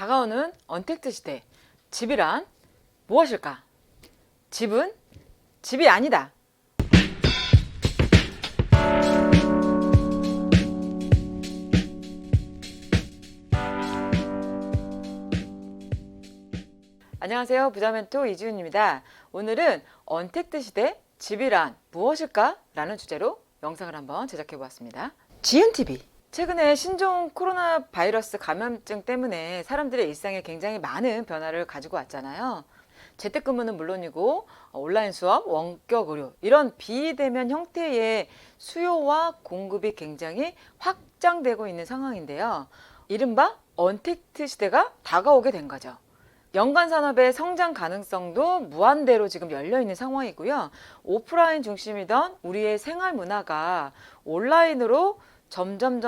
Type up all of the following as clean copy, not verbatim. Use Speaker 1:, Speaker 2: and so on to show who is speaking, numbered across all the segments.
Speaker 1: 다가오는 언택트 시대, 집이란 무엇일까? 집은 집이 아니다. 안녕하세요. 부자멘토 이지훈입니다. 오늘은 언택트 시대, 집이란 무엇일까? 라는 주제로 영상을 한번 제작해 보았습니다. GNTV. 최근에 신종 코로나 바이러스 감염증 때문에 사람들의 일상에 굉장히 많은 변화를 가지고 왔잖아요. 재택근무는 물론이고 온라인 수업, 원격 의료 이런 비대면 형태의 수요와 공급이 굉장히 확장되고 있는 상황인데요. 이른바 언택트 시대가 다가오게 된 거죠. 연관 산업의 성장 가능성도 무한대로 지금 열려 있는 상황이고요. 오프라인 중심이던 우리의 생활 문화가 온라인으로 점점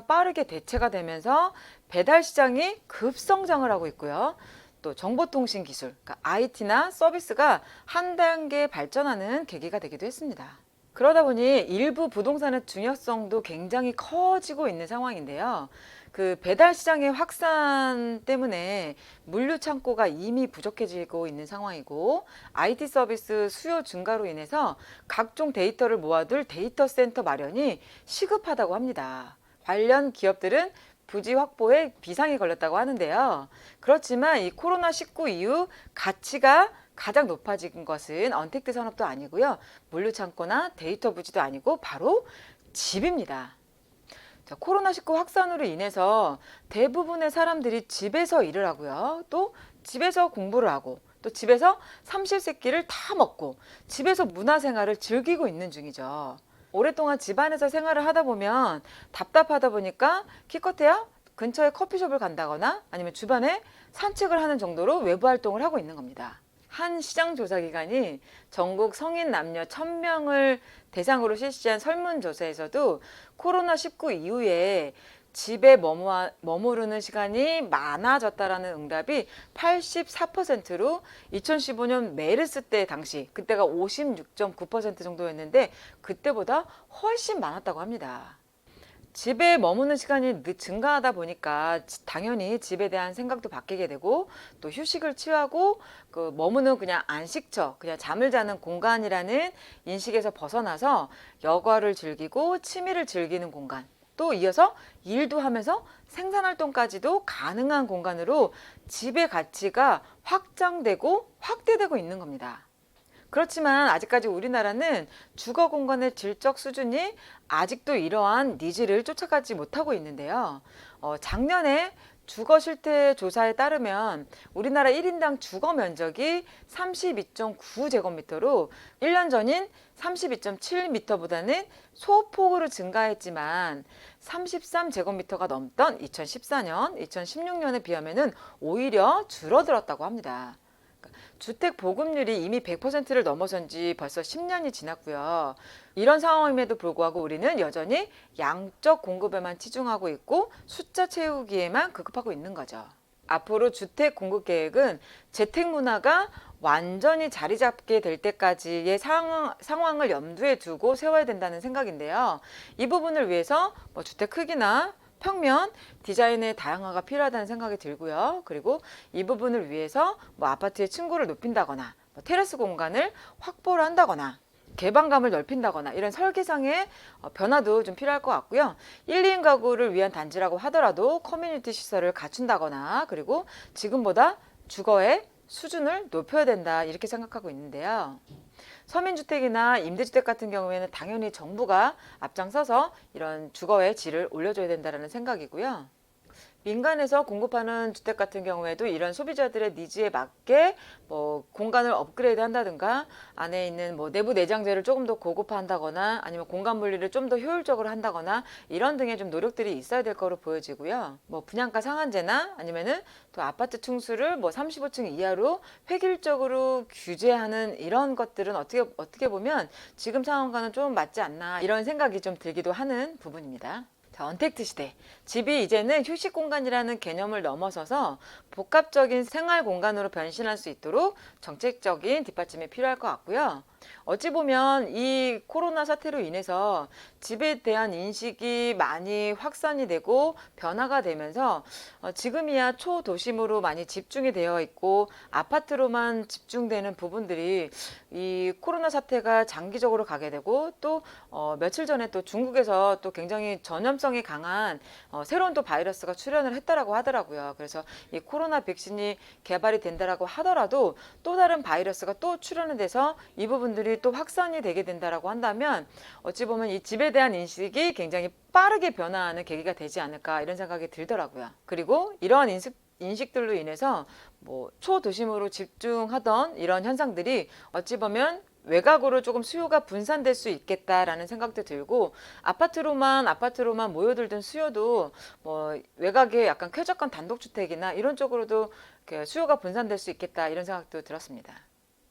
Speaker 1: 빠르게 대체가 되면서 배달 시장이 급성장을 하고 있고요. 또 정보통신 기술, 그러니까 IT나 서비스가 한 단계 발전하는 계기가 되기도 했습니다. 그러다 보니 일부 부동산의 중요성도 굉장히 커지고 있는 상황인데요. 그 배달 시장의 확산 때문에 물류 창고가 이미 부족해지고 있는 상황이고 IT 서비스 수요 증가로 인해서 각종 데이터를 모아둘 데이터 센터 마련이 시급하다고 합니다. 관련 기업들은 부지 확보에 비상이 걸렸다고 하는데요. 그렇지만 이 코로나19 이후 가치가 가장 높아진 것은 언택트 산업도 아니고요. 물류 창고나 데이터 부지도 아니고 바로 집입니다. 코로나19 확산으로 인해서 대부분의 사람들이 집에서 일을 하고요. 또 집에서 공부를 하고 또 집에서 삼시세끼를 다 먹고 집에서 문화생활을 즐기고 있는 중이죠. 오랫동안 집안에서 생활을 하다 보면 답답하다 보니까 기껏해야 근처에 커피숍을 간다거나 아니면 주변에 산책을 하는 정도로 외부 활동을 하고 있는 겁니다. 한 시장조사기관이 전국 성인 남녀 1000명을 대상으로 실시한 설문조사에서도 코로나19 이후에 집에 머무르는 시간이 많아졌다라는 응답이 84%로 2015년 메르스 때 당시 그때가 56.9% 정도였는데 그때보다 훨씬 많았다고 합니다. 집에 머무는 시간이 증가하다 보니까 당연히 집에 대한 생각도 바뀌게 되고 또 휴식을 취하고 그 머무는 그냥 안식처, 그냥 잠을 자는 공간이라는 인식에서 벗어나서 여가를 즐기고 취미를 즐기는 공간, 또 이어서 일도 하면서 생산활동까지도 가능한 공간으로 집의 가치가 확장되고 확대되고 있는 겁니다. 그렇지만 아직까지 우리나라는 주거 공간의 질적 수준이 아직도 이러한 니즈를 쫓아가지 못하고 있는데요. 작년에 주거 실태 조사에 따르면 우리나라 1인당 주거 면적이 32.9제곱미터로 1년 전인 32.7m보다는 소폭으로 증가했지만 33제곱미터가 넘던 2014년, 2016년에 비하면 오히려 줄어들었다고 합니다. 주택 보급률이 이미 100%를 넘어선 지 벌써 10년이 지났고요. 이런 상황임에도 불구하고 우리는 여전히 양적 공급에만 치중하고 있고 숫자 채우기에만 급급하고 있는 거죠. 앞으로 주택 공급 계획은 재택 문화가 완전히 자리 잡게 될 때까지의 상황을 염두에 두고 세워야 된다는 생각인데요. 이 부분을 위해서 주택 크기나 평면, 디자인의 다양화가 필요하다는 생각이 들고요. 그리고 이 부분을 위해서 아파트의 층고를 높인다거나 테라스 공간을 확보를 한다거나 개방감을 넓힌다거나 이런 설계상의 변화도 좀 필요할 것 같고요. 1, 2인 가구를 위한 단지라고 하더라도 커뮤니티 시설을 갖춘다거나 그리고 지금보다 주거의 수준을 높여야 된다 이렇게 생각하고 있는데요. 서민주택이나 임대주택 같은 경우에는 당연히 정부가 앞장서서 이런 주거의 질을 올려줘야 된다는 생각이고요. 민간에서 공급하는 주택 같은 경우에도 이런 소비자들의 니즈에 맞게 공간을 업그레이드 한다든가 안에 있는 내부 내장재를 조금 더 고급화한다거나 아니면 공간 분리를 좀 더 효율적으로 한다거나 이런 등의 좀 노력들이 있어야 될 거로 보여지고요. 분양가 상한제나 아니면은 또 아파트 층수를 35층 이하로 획일적으로 규제하는 이런 것들은 어떻게 보면 지금 상황과는 좀 맞지 않나 이런 생각이 좀 들기도 하는 부분입니다. 언택트 시대. 집이 이제는 휴식 공간이라는 개념을 넘어서서 복합적인 생활 공간으로 변신할 수 있도록 정책적인 뒷받침이 필요할 것 같고요. 어찌 보면 이 코로나 사태로 인해서 집에 대한 인식이 많이 확산이 되고 변화가 되면서 지금이야 초도심으로 많이 집중이 되어 있고 아파트로만 집중되는 부분들이 이 코로나 사태가 장기적으로 가게 되고 또 며칠 전에 또 중국에서 또 굉장히 전염성이 강한 새로운 또 바이러스가 출현을 했다라고 하더라고요. 그래서 이 코로나 백신이 개발이 된다라고 하더라도 또 다른 바이러스가 또 출현이 돼서 이 부분들이 또 확산이 되게 된다라고 한다면 어찌 보면 이 집에 대한 인식이 굉장히 빠르게 변화하는 계기가 되지 않을까 이런 생각이 들더라고요. 그리고 이러한 인식들로 인해서 뭐 초도심으로 집중하던 이런 현상들이 어찌 보면 외곽으로 조금 수요가 분산될 수 있겠다라는 생각도 들고 아파트로만 모여들던 수요도 뭐 외곽에 약간 쾌적한 단독주택이나 이런 쪽으로도 수요가 분산될 수 있겠다 이런 생각도 들었습니다.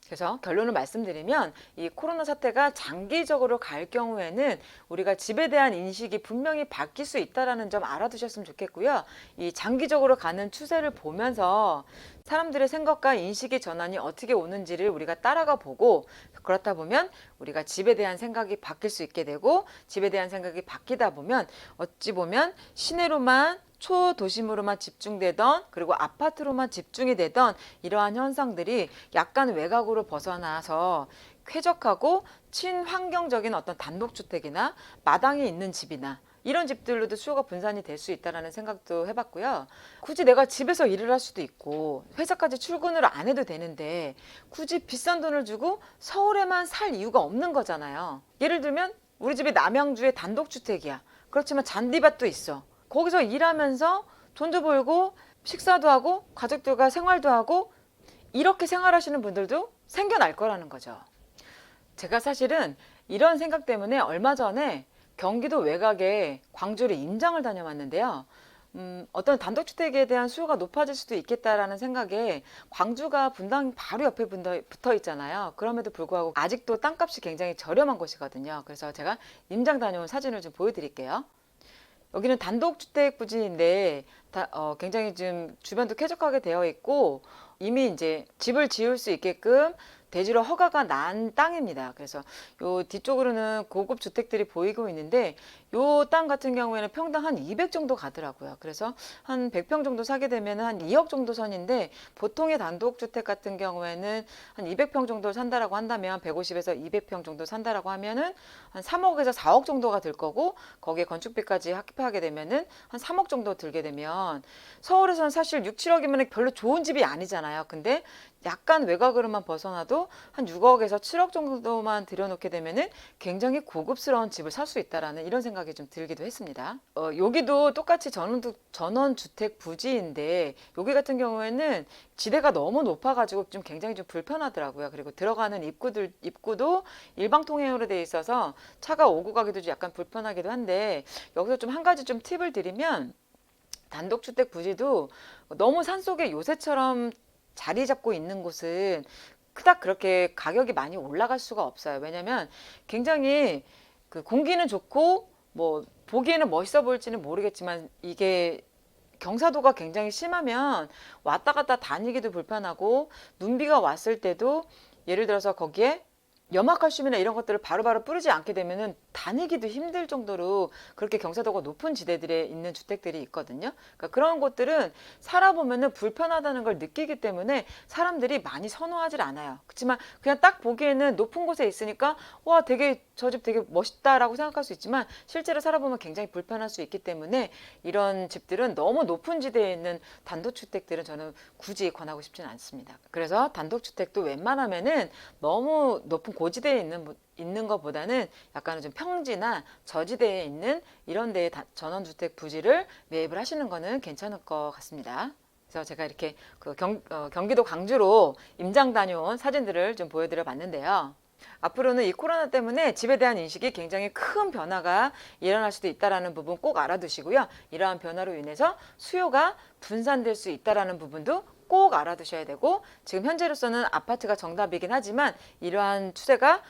Speaker 1: 그래서 결론을 말씀드리면 이 코로나 사태가 장기적으로 갈 경우에는 우리가 집에 대한 인식이 분명히 바뀔 수 있다는 점 알아두셨으면 좋겠고요. 이 장기적으로 가는 추세를 보면서 사람들의 생각과 인식의 전환이 어떻게 오는지를 우리가 따라가 보고 그렇다 보면 우리가 집에 대한 생각이 바뀔 수 있게 되고 집에 대한 생각이 바뀌다 보면 어찌 보면 시내로만 초도심으로만 집중되던 그리고 아파트로만 집중이 되던 이러한 현상들이 약간 외곽으로 벗어나서 쾌적하고 친환경적인 어떤 단독주택이나 마당이 있는 집이나 이런 집들로도 수요가 분산이 될 수 있다는 생각도 해봤고요. 굳이 내가 집에서 일을 할 수도 있고 회사까지 출근을 안 해도 되는데 굳이 비싼 돈을 주고 서울에만 살 이유가 없는 거잖아요. 예를 들면 우리 집이 남양주의 단독주택이야. 그렇지만 잔디밭도 있어. 거기서 일하면서 돈도 벌고 식사도 하고 가족들과 생활도 하고 이렇게 생활하시는 분들도 생겨날 거라는 거죠. 제가 사실은 이런 생각 때문에 얼마 전에 경기도 외곽에 광주를 임장을 다녀왔는데요. 어떤 단독주택에 대한 수요가 높아질 수도 있겠다라는 생각에 광주가 분당 바로 옆에 붙어 있잖아요. 그럼에도 불구하고 아직도 땅값이 굉장히 저렴한 곳이거든요. 그래서 제가 임장 다녀온 사진을 좀 보여드릴게요. 여기는 단독주택 부지인데 굉장히 좀 주변도 쾌적하게 되어 있고 이미 이제 집을 지을 수 있게끔 대지로 허가가 난 땅입니다. 그래서 요 뒤쪽으로는 고급 주택들이 보이고 있는데 요 땅 같은 경우에는 평당 한 200 정도 가더라고요. 그래서 한 100평 정도 사게 되면 한 2억 정도 선인데 보통의 단독주택 같은 경우에는 한 200평 정도 산다라고 한다면 150에서 200평 정도 산다라고 하면은 한 3억에서 4억 정도가 들 거고 거기에 건축비까지 합하게 되면은 한 3억 정도 들게 되면 서울에서는 사실 6, 7억이면 별로 좋은 집이 아니잖아요. 근데 약간 외곽으로만 벗어나도 한 6억에서 7억 정도만 들여놓게 되면은 굉장히 고급스러운 집을 살 수 있다라는 이런 생각이 좀 들기도 했습니다. 여기도 똑같이 전원주택 부지인데 여기 같은 경우에는 지대가 너무 높아가지고 좀 굉장히 좀 불편하더라고요. 그리고 들어가는 입구도 일방통행으로 돼 있어서 차가 오고 가기도 약간 불편하기도 한데 여기서 좀 한 가지 좀 팁을 드리면 단독주택 부지도 너무 산속의 요새처럼 자리 잡고 있는 곳은 그닥 그렇게 가격이 많이 올라갈 수가 없어요. 왜냐면 굉장히 그 공기는 좋고 뭐 보기에는 멋있어 보일지는 모르겠지만 이게 경사도가 굉장히 심하면 왔다 갔다 다니기도 불편하고 눈비가 왔을 때도 예를 들어서 거기에 염화칼슘이나 이런 것들을 바로바로 뿌리지 않게 되면은 다니기도 힘들 정도로 그렇게 경사도가 높은 지대들에 있는 주택들이 있거든요. 그러니까 그런 곳들은 살아보면은 불편하다는 걸 느끼기 때문에 사람들이 많이 선호하질 않아요. 그렇지만 그냥 딱 보기에는 높은 곳에 있으니까 와 되게 저 집 되게 멋있다라고 생각할 수 있지만 실제로 살아보면 굉장히 불편할 수 있기 때문에 이런 집들은 너무 높은 지대에 있는 단독주택들은 저는 굳이 권하고 싶지는 않습니다. 그래서 단독주택도 웬만하면은 너무 높은 고지대에 있는 것보다는 약간은 좀 평지나 저지대에 있는 이런 데에 전원주택 부지를 매입을 하시는 거는 괜찮을 것 같습니다. 그래서 제가 이렇게 경기도 광주로 임장 다녀온 사진들을 좀 보여드려 봤는데요. 앞으로는 이 코로나 때문에 집에 대한 인식이 굉장히 큰 변화가 일어날 수도 있다는 부분 꼭 알아두시고요. 이러한 변화로 인해서 수요가 분산될 수 있다는 부분도 꼭 알아두셔야 되고 지금 현재로서는 아파트가 정답이긴 하지만 이러한 추세가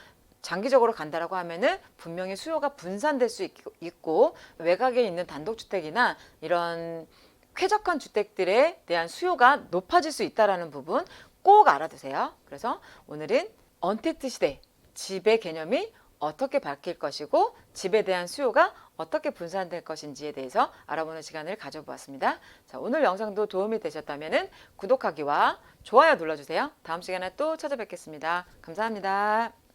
Speaker 1: 장기적으로 간다라고 하면은 분명히 수요가 분산될 수 있고 외곽에 있는 단독주택이나 이런 쾌적한 주택들에 대한 수요가 높아질 수 있다는 부분 꼭 알아두세요. 그래서 오늘은 언택트 시대 집의 개념이 어떻게 바뀔 것이고 집에 대한 수요가 어떻게 분산될 것인지에 대해서 알아보는 시간을 가져보았습니다. 자, 오늘 영상도 도움이 되셨다면 구독하기와 좋아요 눌러주세요. 다음 시간에 또 찾아뵙겠습니다. 감사합니다.